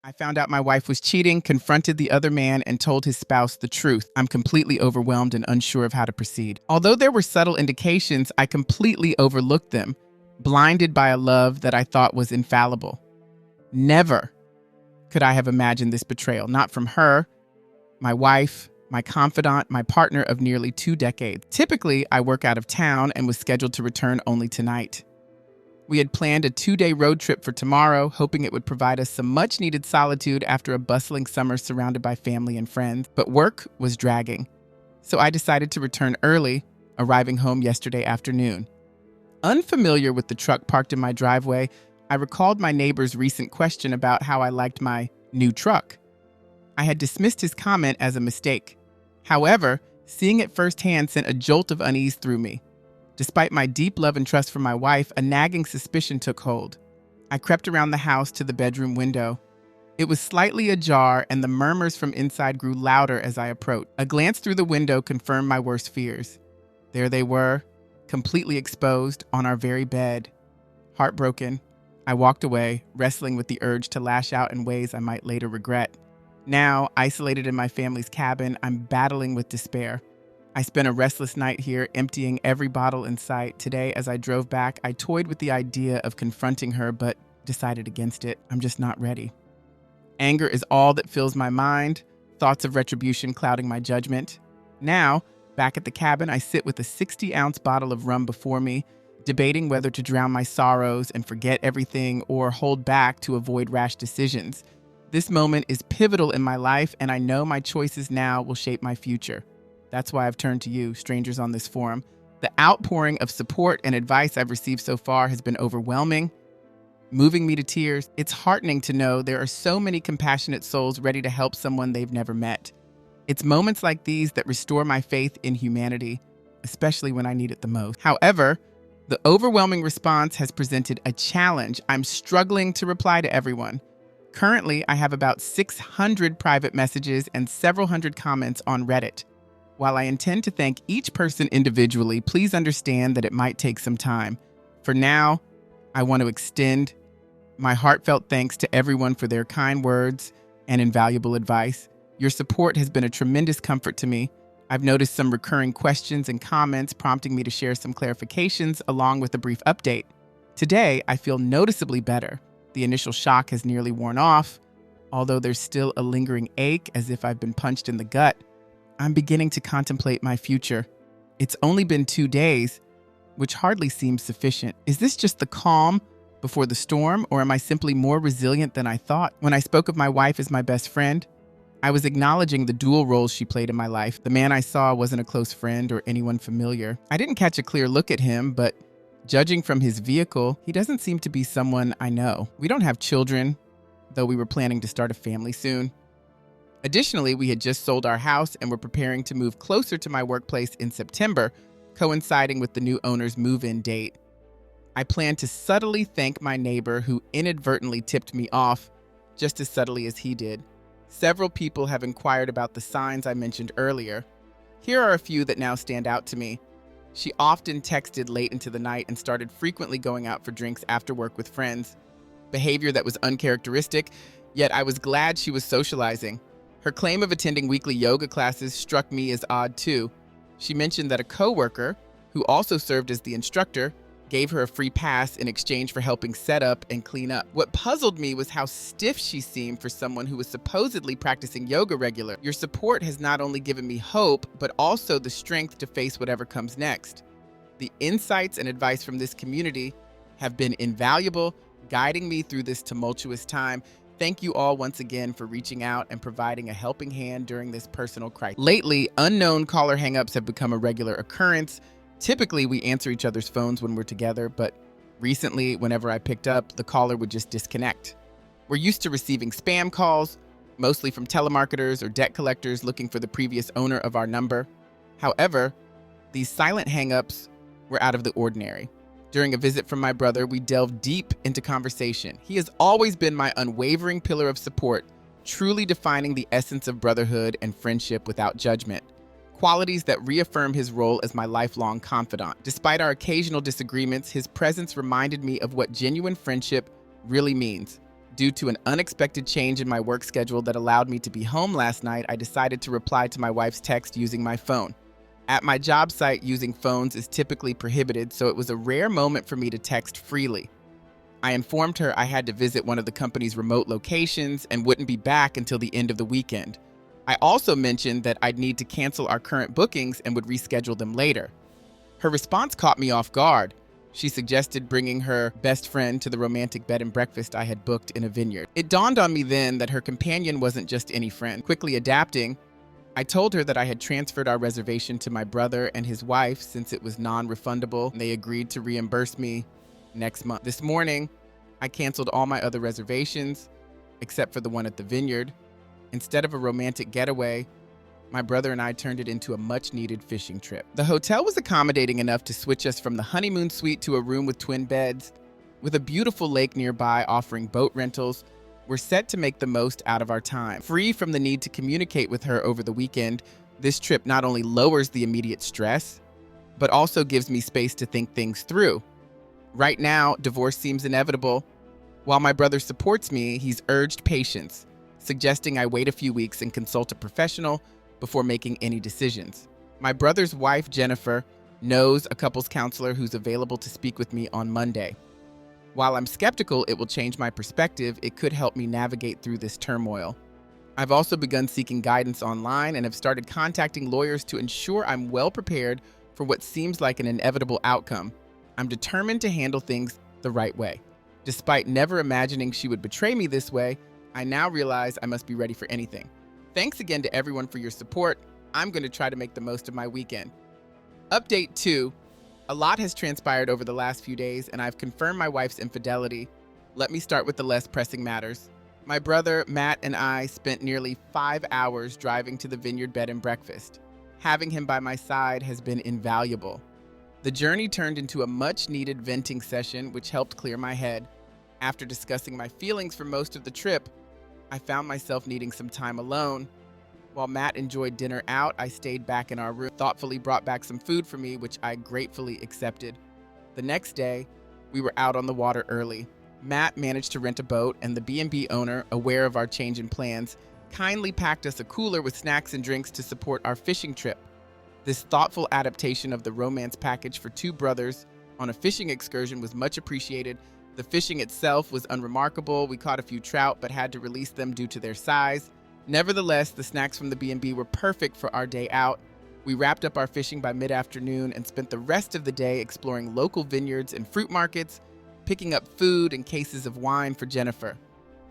I found out my wife was cheating, confronted the other man, and told his spouse the truth. I'm completely overwhelmed and unsure of how to proceed. Although there were subtle indications, I completely overlooked them, blinded by a love that I thought was infallible. Never could I have imagined this betrayal, not from her, my wife, my confidant, my partner of nearly 2 decades. Typically, I work out of town and was scheduled to return only tonight. We had planned a 2-day road trip for tomorrow, hoping it would provide us some much-needed solitude after a bustling summer surrounded by family and friends, but work was dragging. So I decided to return early, arriving home yesterday afternoon. Unfamiliar with the truck parked in my driveway, I recalled my neighbor's recent question about how I liked my new truck. I had dismissed his comment as a mistake. However, seeing it firsthand sent a jolt of unease through me. Despite my deep love and trust for my wife, a nagging suspicion took hold. I crept around the house to the bedroom window. It was slightly ajar, and the murmurs from inside grew louder as I approached. A glance through the window confirmed my worst fears. There they were, completely exposed on our very bed. Heartbroken, I walked away, wrestling with the urge to lash out in ways I might later regret. Now, isolated in my family's cabin, I'm battling with despair. I spent a restless night here, emptying every bottle in sight. Today, as I drove back, I toyed with the idea of confronting her, but decided against it. I'm just not ready. Anger is all that fills my mind, thoughts of retribution clouding my judgment. Now, back at the cabin, I sit with a 60-ounce bottle of rum before me, debating whether to drown my sorrows and forget everything or hold back to avoid rash decisions. This moment is pivotal in my life, and I know my choices now will shape my future. That's why I've turned to you, strangers on this forum. The outpouring of support and advice I've received so far has been overwhelming, moving me to tears. It's heartening to know there are so many compassionate souls ready to help someone they've never met. It's moments like these that restore my faith in humanity, especially when I need it the most. However, the overwhelming response has presented a challenge. I'm struggling to reply to everyone. Currently, I have about 600 private messages and several hundred comments on Reddit. While I intend to thank each person individually, please understand that it might take some time. For now, I want to extend my heartfelt thanks to everyone for their kind words and invaluable advice. Your support has been a tremendous comfort to me. I've noticed some recurring questions and comments prompting me to share some clarifications along with a brief update. Today, I feel noticeably better. The initial shock has nearly worn off, although there's still a lingering ache as if I've been punched in the gut. I'm beginning to contemplate my future. It's only been 2 days, which hardly seems sufficient. Is this just the calm before the storm, or am I simply more resilient than I thought? When I spoke of my wife as my best friend, I was acknowledging the dual roles she played in my life. The man I saw wasn't a close friend or anyone familiar. I didn't catch a clear look at him, but judging from his vehicle, he doesn't seem to be someone I know. We don't have children, though we were planning to start a family soon. Additionally, we had just sold our house and were preparing to move closer to my workplace in September, coinciding with the new owner's move-in date. I plan to subtly thank my neighbor who inadvertently tipped me off, just as subtly as he did. Several people have inquired about the signs I mentioned earlier. Here are a few that now stand out to me. She often texted late into the night and started frequently going out for drinks after work with friends. Behavior that was uncharacteristic, yet I was glad she was socializing. Her claim of attending weekly yoga classes struck me as odd too. She mentioned that a coworker, who also served as the instructor, gave her a free pass in exchange for helping set up and clean up. What puzzled me was how stiff she seemed for someone who was supposedly practicing yoga regularly. Your support has not only given me hope, but also the strength to face whatever comes next. The insights and advice from this community have been invaluable, guiding me through this tumultuous time. Thank you all once again for reaching out and providing a helping hand during this personal crisis. Lately, unknown caller hangups have become a regular occurrence. Typically, we answer each other's phones when we're together, but recently, whenever I picked up, the caller would just disconnect. We're used to receiving spam calls, mostly from telemarketers or debt collectors looking for the previous owner of our number. However, these silent hangups were out of the ordinary. During a visit from my brother, we delved deep into conversation. He has always been my unwavering pillar of support, truly defining the essence of brotherhood and friendship without judgment. Qualities that reaffirm his role as my lifelong confidant. Despite our occasional disagreements, his presence reminded me of what genuine friendship really means. Due to an unexpected change in my work schedule that allowed me to be home last night, I decided to reply to my wife's text using my phone. At my job site, using phones is typically prohibited, so it was a rare moment for me to text freely. I informed her I had to visit one of the company's remote locations and wouldn't be back until the end of the weekend. I also mentioned that I'd need to cancel our current bookings and would reschedule them later. Her response caught me off guard. She suggested bringing her best friend to the romantic bed and breakfast I had booked in a vineyard. It dawned on me then that her companion wasn't just any friend. Quickly adapting, I told her that I had transferred our reservation to my brother and his wife since it was non-refundable, and they agreed to reimburse me next month. This morning, I canceled all my other reservations, except for the one at the vineyard. Instead of a romantic getaway, my brother and I turned it into a much-needed fishing trip. The hotel was accommodating enough to switch us from the honeymoon suite to a room with twin beds. With a beautiful lake nearby offering boat rentals, we're set to make the most out of our time. Free from the need to communicate with her over the weekend, this trip not only lowers the immediate stress, but also gives me space to think things through. Right now, divorce seems inevitable. While my brother supports me, he's urged patience, suggesting I wait a few weeks and consult a professional before making any decisions. My brother's wife, Jennifer, knows a couples counselor who's available to speak with me on Monday. While I'm skeptical it will change my perspective, it could help me navigate through this turmoil. I've also begun seeking guidance online and have started contacting lawyers to ensure I'm well prepared for what seems like an inevitable outcome. I'm determined to handle things the right way. Despite never imagining she would betray me this way, I now realize I must be ready for anything. Thanks again to everyone for your support. I'm going to try to make the most of my weekend. Update 2. A lot has transpired over the last few days, and I've confirmed my wife's infidelity. Let me start with the less pressing matters. My brother, Matt, and I spent nearly 5 hours driving to the Vineyard Bed and Breakfast. Having him by my side has been invaluable. The journey turned into a much-needed venting session, which helped clear my head. After discussing my feelings for most of the trip, I found myself needing some time alone. While Matt enjoyed dinner out, I stayed back in our room, thoughtfully brought back some food for me, which I gratefully accepted. The next day, we were out on the water early. Matt managed to rent a boat, and the B&B owner, aware of our change in plans, kindly packed us a cooler with snacks and drinks to support our fishing trip. This thoughtful adaptation of the romance package for two brothers on a fishing excursion was much appreciated. The fishing itself was unremarkable. We caught a few trout, but had to release them due to their size. Nevertheless, the snacks from the B&B were perfect for our day out. We wrapped up our fishing by mid-afternoon and spent the rest of the day exploring local vineyards and fruit markets, picking up food and cases of wine for Jennifer.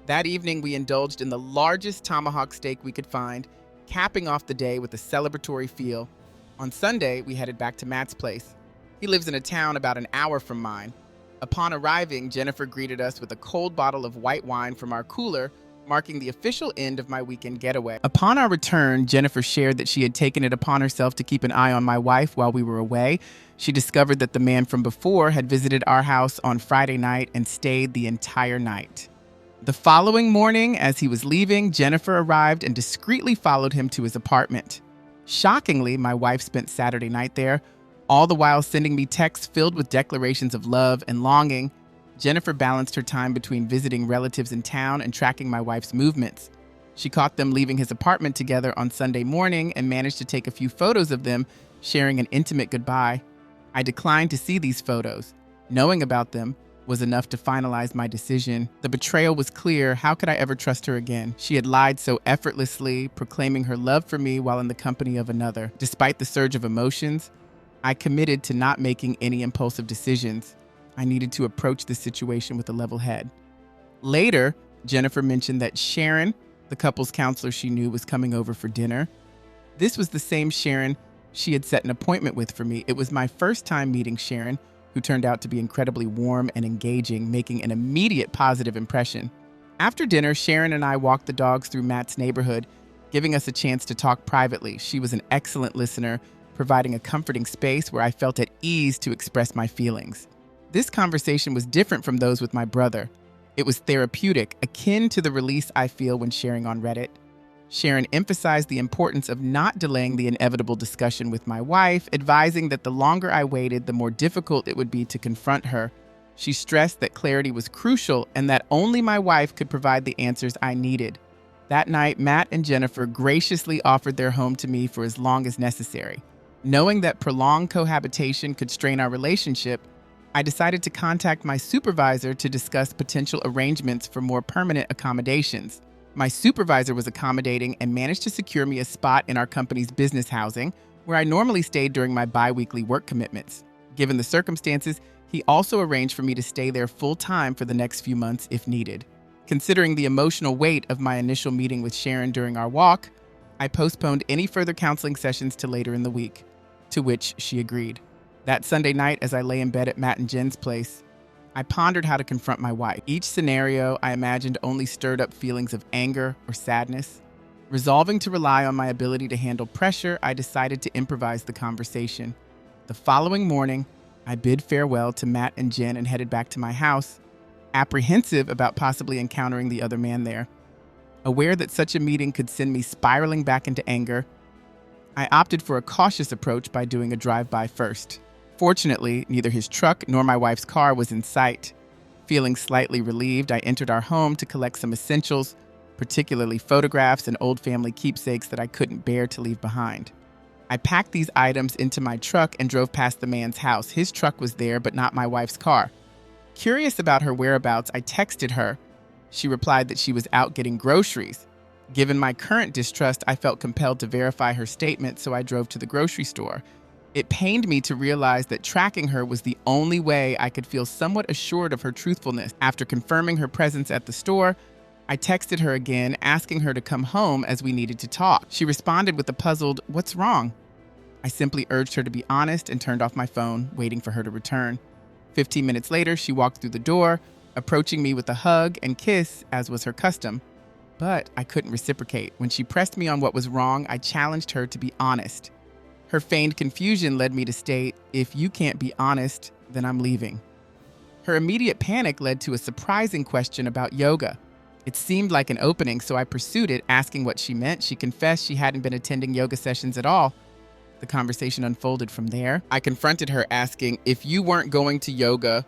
That evening, we indulged in the largest tomahawk steak we could find, capping off the day with a celebratory feel. On Sunday, we headed back to Matt's place. He lives in a town about an hour from mine. Upon arriving, Jennifer greeted us with a cold bottle of white wine from our cooler, marking the official end of my weekend getaway. Upon our return, Jennifer shared that she had taken it upon herself to keep an eye on my wife while we were away. She discovered that the man from before had visited our house on Friday night and stayed the entire night. The following morning, as he was leaving, Jennifer arrived and discreetly followed him to his apartment. Shockingly, my wife spent Saturday night there, all the while sending me texts filled with declarations of love and longing. Jennifer balanced her time between visiting relatives in town and tracking my wife's movements. She caught them leaving his apartment together on Sunday morning and managed to take a few photos of them, sharing an intimate goodbye. I declined to see these photos. Knowing about them was enough to finalize my decision. The betrayal was clear. How could I ever trust her again? She had lied so effortlessly, proclaiming her love for me while in the company of another. Despite the surge of emotions, I committed to not making any impulsive decisions. I needed to approach this situation with a level head. Later, Jennifer mentioned that Sharon, the couples counselor she knew, was coming over for dinner. This was the same Sharon she had set an appointment with for me. It was my first time meeting Sharon, who turned out to be incredibly warm and engaging, making an immediate positive impression. After dinner, Sharon and I walked the dogs through Matt's neighborhood, giving us a chance to talk privately. She was an excellent listener, providing a comforting space where I felt at ease to express my feelings. This conversation was different from those with my brother. It was therapeutic, akin to the release I feel when sharing on Reddit. Sharon emphasized the importance of not delaying the inevitable discussion with my wife, advising that the longer I waited, the more difficult it would be to confront her. She stressed that clarity was crucial and that only my wife could provide the answers I needed. That night, Matt and Jennifer graciously offered their home to me for as long as necessary. Knowing that prolonged cohabitation could strain our relationship, I decided to contact my supervisor to discuss potential arrangements for more permanent accommodations. My supervisor was accommodating and managed to secure me a spot in our company's business housing, where I normally stayed during my bi-weekly work commitments. Given the circumstances, he also arranged for me to stay there full-time for the next few months if needed. Considering the emotional weight of my initial meeting with Sharon during our walk, I postponed any further counseling sessions to later in the week, to which she agreed. That Sunday night, as I lay in bed at Matt and Jen's place, I pondered how to confront my wife. Each scenario I imagined only stirred up feelings of anger or sadness. Resolving to rely on my ability to handle pressure, I decided to improvise the conversation. The following morning, I bid farewell to Matt and Jen and headed back to my house, apprehensive about possibly encountering the other man there. Aware that such a meeting could send me spiraling back into anger, I opted for a cautious approach by doing a drive-by first. Fortunately, neither his truck nor my wife's car was in sight. Feeling slightly relieved, I entered our home to collect some essentials, particularly photographs and old family keepsakes that I couldn't bear to leave behind. I packed these items into my truck and drove past the man's house. His truck was there, but not my wife's car. Curious about her whereabouts, I texted her. She replied that she was out getting groceries. Given my current distrust, I felt compelled to verify her statement, so I drove to the grocery store. It pained me to realize that tracking her was the only way I could feel somewhat assured of her truthfulness. After confirming her presence at the store, I texted her again, asking her to come home as we needed to talk. She responded with a puzzled, "What's wrong?" I simply urged her to be honest and turned off my phone, waiting for her to return. 15 minutes later, she walked through the door, approaching me with a hug and kiss, as was her custom. But I couldn't reciprocate. When she pressed me on what was wrong, I challenged her to be honest. Her feigned confusion led me to state, "If you can't be honest, then I'm leaving." Her immediate panic led to a surprising question about yoga. It seemed like an opening, so I pursued it, asking what she meant. She confessed she hadn't been attending yoga sessions at all. The conversation unfolded from there. I confronted her, asking, "If you weren't going to yoga,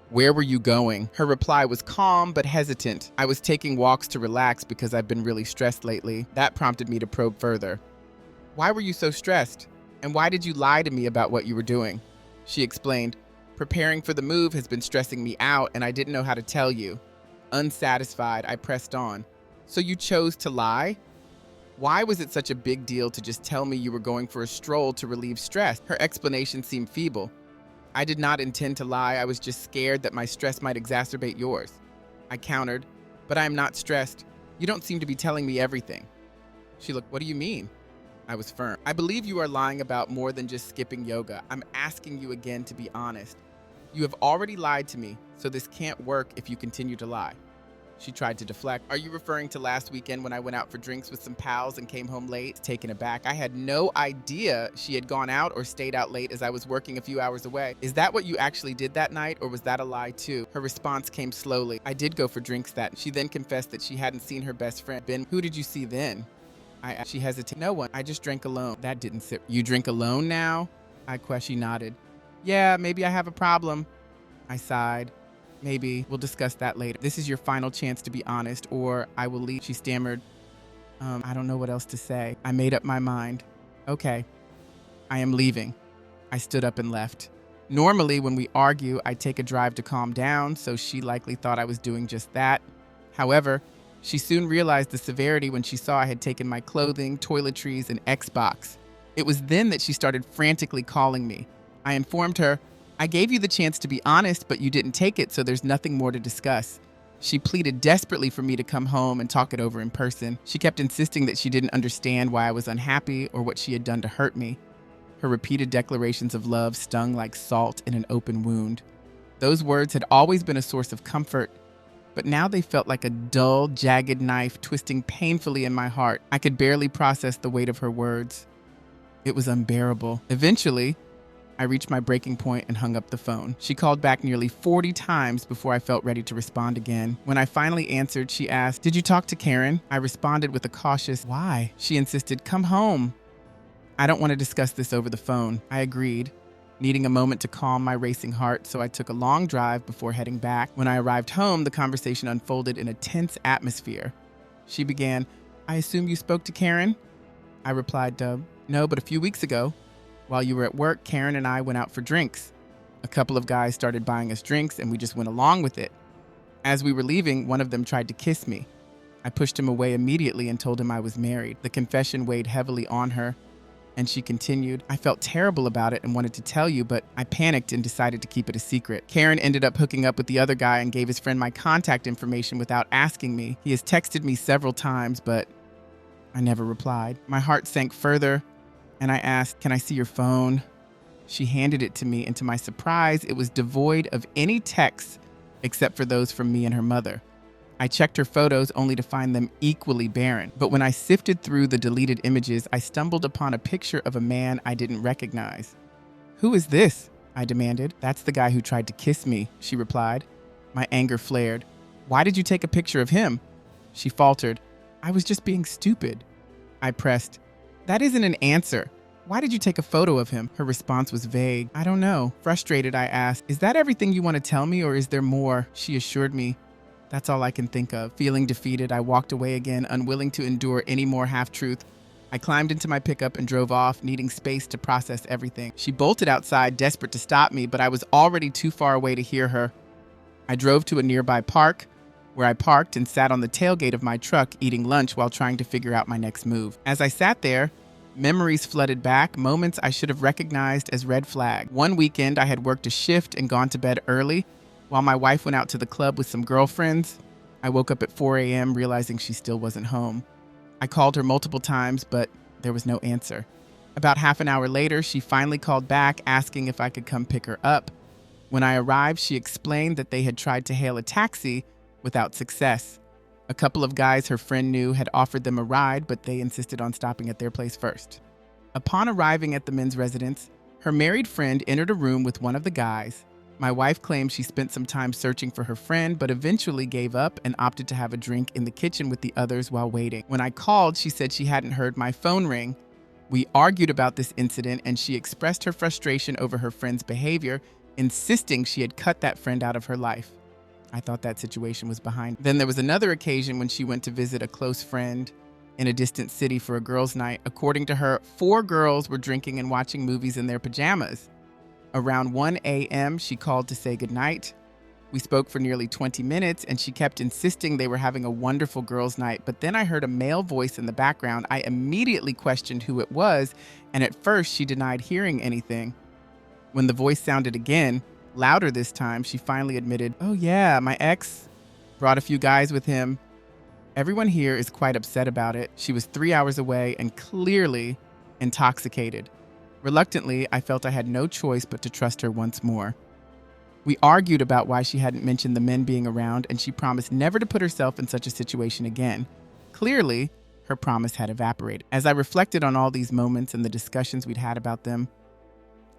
where were you going?" Her reply was calm but hesitant. "I was taking walks to relax because I've been really stressed lately." That prompted me to probe further. "Why were you so stressed? And why did you lie to me about what you were doing?" She explained, "Preparing for the move has been stressing me out and I didn't know how to tell you." Unsatisfied, I pressed on. "So you chose to lie? Why was it such a big deal to just tell me you were going for a stroll to relieve stress?" Her explanation seemed feeble. "I did not intend to lie. I was just scared that my stress might exacerbate yours." I countered, "But I am not stressed. You don't seem to be telling me everything." She looked, "What do you mean?" I was firm. "I believe you are lying about more than just skipping yoga. I'm asking you again to be honest. You have already lied to me, so this can't work if you continue to lie." She tried to deflect. "Are you referring to last weekend when I went out for drinks with some pals and came home late?" Taken aback, I had no idea she had gone out or stayed out late as I was working a few hours away. "Is that what you actually did that night, or was that a lie too?" Her response came slowly. "I did go for drinks that." She then confessed that she hadn't seen her best friend. "Ben, who did you see then?" I asked. She hesitated. "No one. I just drank alone." That didn't sit. "You drink alone now?" I questioned. She nodded. "Yeah, maybe I have a problem." I sighed. "Maybe. We'll discuss that later. This is your final chance to be honest, or I will leave." She stammered. I don't know what else to say." I made up my mind. "Okay, I am leaving." I stood up and left. Normally, when we argue, I take a drive to calm down, so she likely thought I was doing just that. However, she soon realized the severity when she saw I had taken my clothing, toiletries, and Xbox. It was then that she started frantically calling me. I informed her, "I gave you the chance to be honest, but you didn't take it, so there's nothing more to discuss." She pleaded desperately for me to come home and talk it over in person. She kept insisting that she didn't understand why I was unhappy or what she had done to hurt me. Her repeated declarations of love stung like salt in an open wound. Those words had always been a source of comfort, but now they felt like a dull, jagged knife twisting painfully in my heart. I could barely process the weight of her words. It was unbearable. Eventually, I reached my breaking point and hung up the phone. She called back nearly 40 times before I felt ready to respond again. When I finally answered, she asked, "Did you talk to Karen?" I responded with a cautious, "Why?" She insisted, "Come home." "I don't want to discuss this over the phone." I agreed. needing a moment to calm my racing heart, so I took a long drive before heading back. When I arrived home, the conversation unfolded in a tense atmosphere. She began, "I assume you spoke to Karen?" I replied, "No, but a few weeks ago, while you were at work, Karen and I went out for drinks. A couple of guys started buying us drinks, and we just went along with it. As we were leaving, one of them tried to kiss me. I pushed him away immediately and told him I was married. The confession weighed heavily on her, and she continued, "I felt terrible about it and wanted to tell you, but I panicked and decided to keep it a secret. Karen ended up hooking up with the other guy and gave his friend my contact information without asking me. He has texted me several times, but I never replied." My heart sank further, and I asked, "Can I see your phone?" She handed it to me, and to my surprise, it was devoid of any texts except for those from me and her mother. I checked her photos only to find them equally barren. But when I sifted through the deleted images, I stumbled upon a picture of a man I didn't recognize. "Who is this?" I demanded. "That's the guy who tried to kiss me," she replied. My anger flared. "Why did you take a picture of him?" She faltered. "I was just being stupid." I pressed. "That isn't an answer. Why did you take a photo of him?" Her response was vague. "I don't know." Frustrated, I asked, "Is that everything you want to tell me, or is there more?" She assured me, "That's all I can think of." Feeling defeated, I walked away again, unwilling to endure any more half-truth. I climbed into my pickup and drove off, needing space to process everything. She bolted outside, desperate to stop me, but I was already too far away to hear her. I drove to a nearby park, where I parked and sat on the tailgate of my truck, eating lunch while trying to figure out my next move. As I sat there, memories flooded back, moments I should have recognized as red flag. One weekend, I had worked a shift and gone to bed early, while my wife went out to the club with some girlfriends. I woke up at 4 a.m. realizing she still wasn't home. I called her multiple times, but there was no answer. About half an hour later, she finally called back, asking if I could come pick her up. When I arrived, she explained that they had tried to hail a taxi without success. A couple of guys her friend knew had offered them a ride, but they insisted on stopping at their place first. Upon arriving at the men's residence, her married friend entered a room with one of the guys. My wife claimed she spent some time searching for her friend, but eventually gave up and opted to have a drink in the kitchen with the others while waiting. When I called, she said she hadn't heard my phone ring. We argued about this incident, and she expressed her frustration over her friend's behavior, insisting she had cut that friend out of her life. I thought that situation was behind. Then there was another occasion when she went to visit a close friend in a distant city for a girls' night. According to her, 4 girls were drinking and watching movies in their pajamas. Around 1 a.m., she called to say goodnight. We spoke for nearly 20 minutes, and she kept insisting they were having a wonderful girls' night. But then I heard a male voice in the background. I immediately questioned who it was, and at first she denied hearing anything. When the voice sounded again, louder this time, she finally admitted, "Oh yeah, my ex brought a few guys with him. Everyone here is quite upset about it." She was 3 hours away and clearly intoxicated. Reluctantly, I felt I had no choice but to trust her once more. We argued about why she hadn't mentioned the men being around, and she promised never to put herself in such a situation again. Clearly, her promise had evaporated. As I reflected on all these moments and the discussions we'd had about them,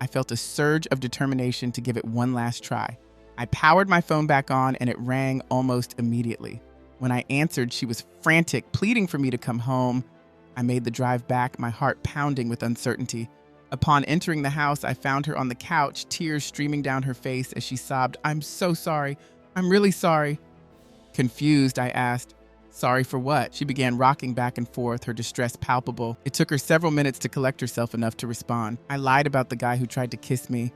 I felt a surge of determination to give it one last try. I powered my phone back on, and it rang almost immediately. When I answered, she was frantic, pleading for me to come home. I made the drive back, my heart pounding with uncertainty. Upon entering the house, I found her on the couch, tears streaming down her face as she sobbed, "I'm so sorry. I'm really sorry." Confused, I asked, "Sorry for what?" She began rocking back and forth, her distress palpable. It took her several minutes to collect herself enough to respond. "I lied about the guy who tried to kiss me,"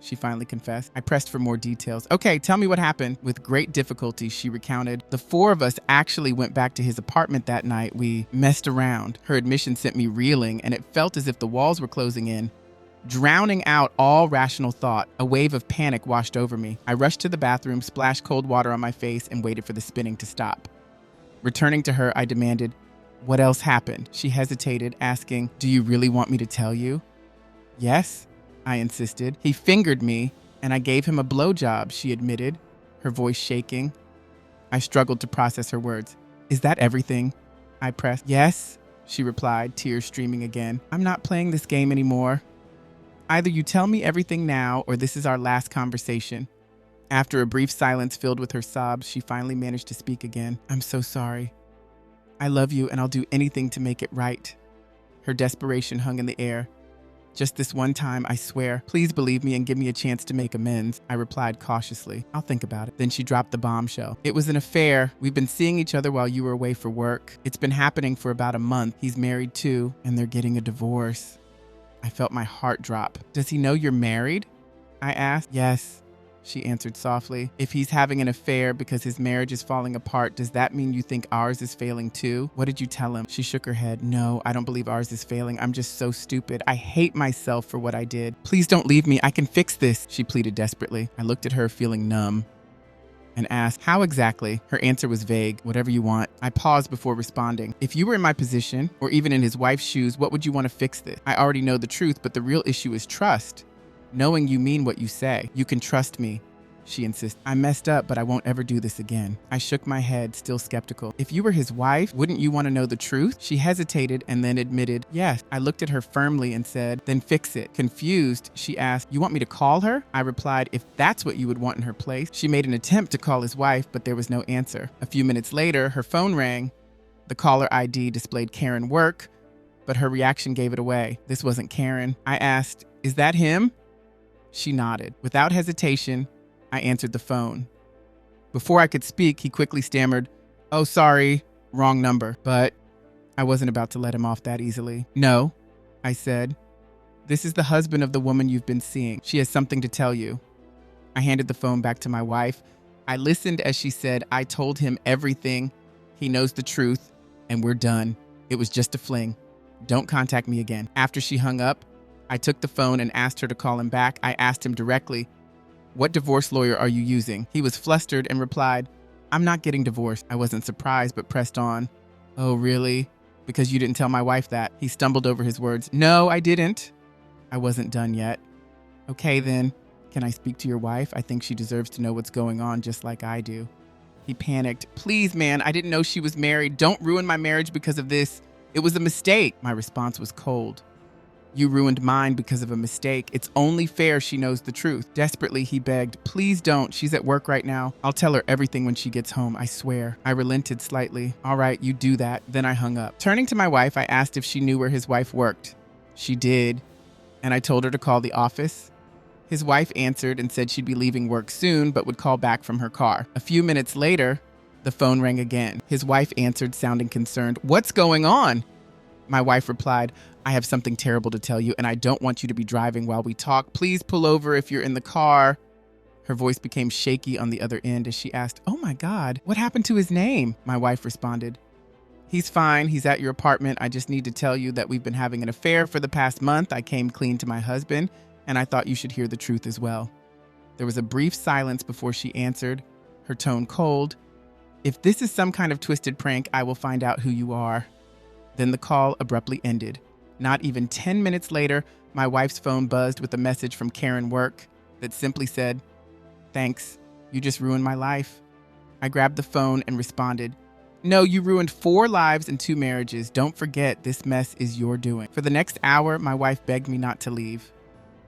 she finally confessed. I pressed for more details. "Okay, tell me what happened." With great difficulty, she recounted. "The 4 of us actually went back to his apartment that night. We messed around." Her admission sent me reeling, and it felt as if the walls were closing in, drowning out all rational thought. A wave of panic washed over me. I rushed to the bathroom, splashed cold water on my face, and waited for the spinning to stop. Returning to her, I demanded, "What else happened?" She hesitated, asking, "Do you really want me to tell you?" "Yes," I insisted. "He fingered me, and I gave him a blowjob," she admitted, her voice shaking. I struggled to process her words. "Is that everything?" I pressed. "Yes," she replied, tears streaming again. "I'm not playing this game anymore. Either you tell me everything now, or this is our last conversation." After a brief silence filled with her sobs, she finally managed to speak again. "I'm so sorry. I love you, and I'll do anything to make it right." Her desperation hung in the air. Just this one time, I swear. Please believe me and give me a chance to make amends. I replied cautiously. I'll think about it. Then she dropped the bombshell. It was an affair. We've been seeing each other while you were away for work. It's been happening for about a month. He's married too, and they're getting a divorce. I felt my heart drop. Does he know you're married? I asked. Yes, she answered softly. If he's having an affair because his marriage is falling apart, does that mean you think ours is failing too? What did you tell him? She shook her head. No, I don't believe ours is failing. I'm just so stupid. I hate myself for what I did. Please don't leave me. I can fix this, she pleaded desperately. I looked at her feeling numb and asked, how exactly? Her answer was vague. Whatever you want. I paused before responding. If you were in my position, or even in his wife's shoes, what would you want to fix this? I already know the truth, but the real issue is trust. Knowing you mean what you say. You can trust me, she insisted. I messed up, but I won't ever do this again. I shook my head, still skeptical. If you were his wife, wouldn't you want to know the truth? She hesitated and then admitted, yes. I looked at her firmly and said, then fix it. Confused, she asked, you want me to call her? I replied, if that's what you would want in her place. She made an attempt to call his wife, but there was no answer. A few minutes later, her phone rang. The caller ID displayed Karen Work, but her reaction gave it away. This wasn't Karen. I asked, is that him? She nodded. Without hesitation, I answered the phone. Before I could speak, he quickly stammered, oh, sorry, wrong number. But I wasn't about to let him off that easily. No, I said. This is the husband of the woman you've been seeing. She has something to tell you. I handed the phone back to my wife. I listened as she said, I told him everything. He knows the truth, and we're done. It was just a fling. Don't contact me again. After she hung up, I took the phone and asked her to call him back. I asked him directly, what divorce lawyer are you using? He was flustered and replied, I'm not getting divorced. I wasn't surprised, but pressed on. Oh, really? Because you didn't tell my wife that? He stumbled over his words. No, I didn't. I wasn't done yet. Okay, then. Can I speak to your wife? I think she deserves to know what's going on just like I do. He panicked. Please, man, I didn't know she was married. Don't ruin my marriage because of this. It was a mistake. My response was cold. You ruined mine because of a mistake. It's only fair she knows the truth. Desperately, he begged, please don't. She's at work right now. I'll tell her everything when she gets home, I swear. I relented slightly. All right, you do that. Then I hung up. Turning to my wife, I asked if she knew where his wife worked. She did, and I told her to call the office. His wife answered and said she'd be leaving work soon, but would call back from her car. A few minutes later, the phone rang again. His wife answered, sounding concerned. What's going on? My wife replied, I have something terrible to tell you, and I don't want you to be driving while we talk. Please pull over if you're in the car. Her voice became shaky on the other end as she asked, oh my God, what happened to his name? My wife responded, he's fine. He's at your apartment. I just need to tell you that we've been having an affair for the past month. I came clean to my husband, and I thought you should hear the truth as well. There was a brief silence before she answered, her tone cold. If this is some kind of twisted prank, I will find out who you are. Then the call abruptly ended. Not even 10 minutes later, my wife's phone buzzed with a message from Karen Work that simply said, thanks, you just ruined my life. I grabbed the phone and responded, no, you ruined 4 lives and 2 marriages. Don't forget, this mess is your doing. For the next hour, my wife begged me not to leave.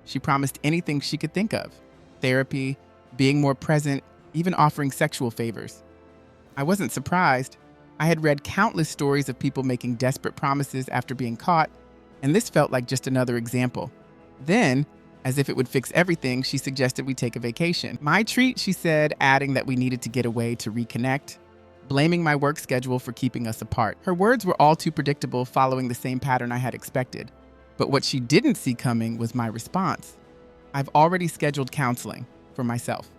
She promised anything she could think of. Therapy, being more present, even offering sexual favors. I wasn't surprised. I had read countless stories of people making desperate promises after being caught, and this felt like just another example. Then, as if it would fix everything, she suggested we take a vacation. My treat, she said, adding that we needed to get away to reconnect, blaming my work schedule for keeping us apart. Her words were all too predictable, following the same pattern I had expected. But what she didn't see coming was my response. I've already scheduled counseling for myself.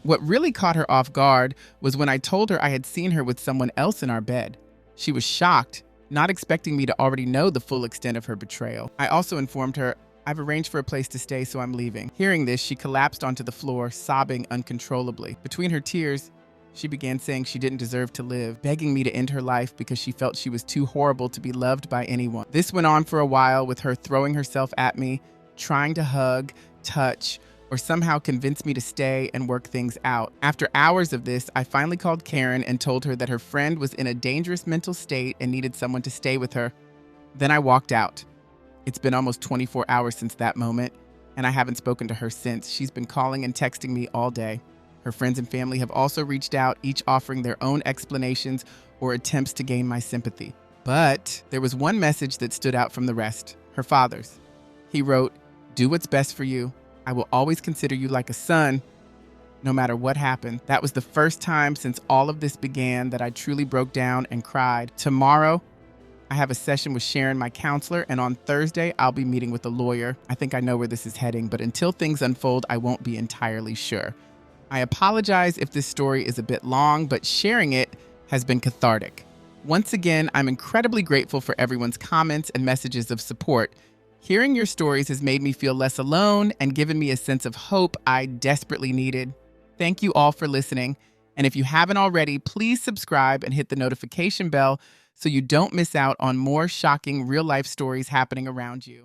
What really caught her off guard was when I told her I had seen her with someone else in our bed. She was shocked, not expecting me to already know the full extent of her betrayal. I also informed her, I've arranged for a place to stay, so I'm leaving. Hearing this, she collapsed onto the floor, sobbing uncontrollably. Between her tears, she began saying she didn't deserve to live, begging me to end her life because she felt she was too horrible to be loved by anyone. This went on for a while, with her throwing herself at me, trying to hug, touch, or somehow convince me to stay and work things out. After hours of this, I finally called Karen and told her that her friend was in a dangerous mental state and needed someone to stay with her. Then I walked out. It's been almost 24 hours since that moment, and I haven't spoken to her since. She's been calling and texting me all day. Her friends and family have also reached out, each offering their own explanations or attempts to gain my sympathy. But there was one message that stood out from the rest, her father's. He wrote, "Do what's best for you. I will always consider you like a son, no matter what happened." That was the first time since all of this began that I truly broke down and cried. Tomorrow, I have a session with Sharon, my counselor, and on Thursday, I'll be meeting with a lawyer. I think I know where this is heading, but until things unfold, I won't be entirely sure. I apologize if this story is a bit long, but sharing it has been cathartic. Once again, I'm incredibly grateful for everyone's comments and messages of support. Hearing your stories has made me feel less alone and given me a sense of hope I desperately needed. Thank you all for listening. And if you haven't already, please subscribe and hit the notification bell so you don't miss out on more shocking real-life stories happening around you.